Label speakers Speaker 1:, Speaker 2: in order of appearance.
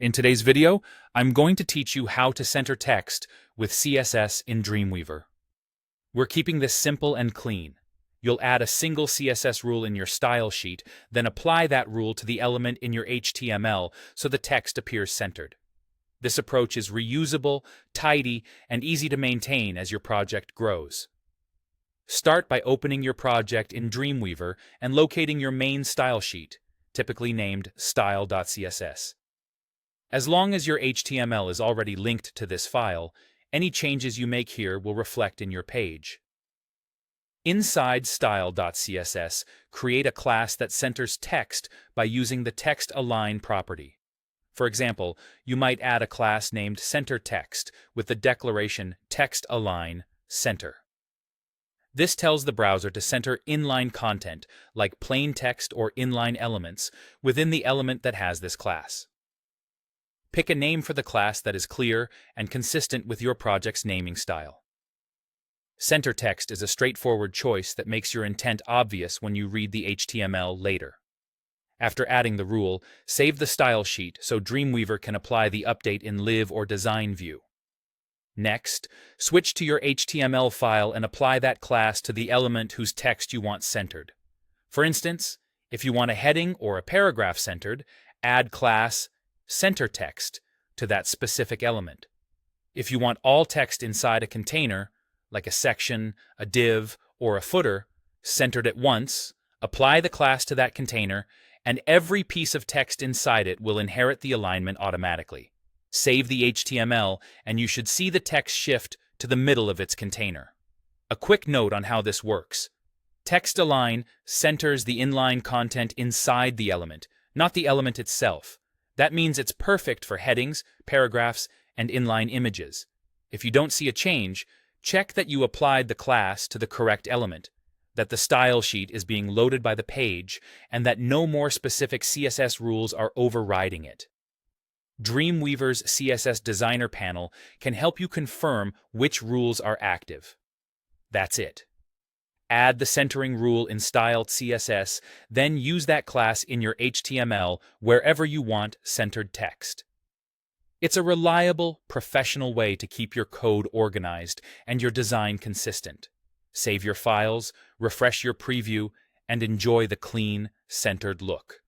Speaker 1: In today's video, I'm going to teach you how to center text with CSS in Dreamweaver. We're keeping this simple and clean. You'll add a single CSS rule in your style sheet, then apply that rule to the element in your HTML so the text appears centered. This approach is reusable, tidy, and easy to maintain as your project grows. Start by opening your project in Dreamweaver and locating your main style sheet, typically named style.css. As long as your HTML is already linked to this file, any changes you make here will reflect in your page. Inside style.css, create a class that centers text by using the text-align property. For example, you might add a class named centerText with the declaration text-align center. This tells the browser to center inline content, like plain text or inline elements, within the element that has this class. Pick a name for the class that is clear and consistent with your project's naming style. Center text is a straightforward choice that makes your intent obvious when you read the HTML later. After adding the rule, save the style sheet so Dreamweaver can apply the update in Live or Design view. Next, switch to your HTML file and apply that class to the element whose text you want centered. For instance, if you want a heading or a paragraph centered, add class centerText to that specific element. If you want all text inside a container, like a section, a div, or a footer, centered at once, apply the class to that container, and every piece of text inside it will inherit the alignment automatically. Save the HTML, and you should see the text shift to the middle of its container. A quick note on how this works. Text-align centers the inline content inside the element, not the element itself. That means it's perfect for headings, paragraphs, and inline images. If you don't see a change, check that you applied the class to the correct element, that the style sheet is being loaded by the page, and that no more specific CSS rules are overriding it. Dreamweaver's CSS Designer panel can help you confirm which rules are active. That's it. Add the centering rule in styled CSS, then use that class in your HTML wherever you want centered text. It's a reliable, professional way to keep your code organized and your design consistent. Save your files, refresh your preview, and enjoy the clean, centered look.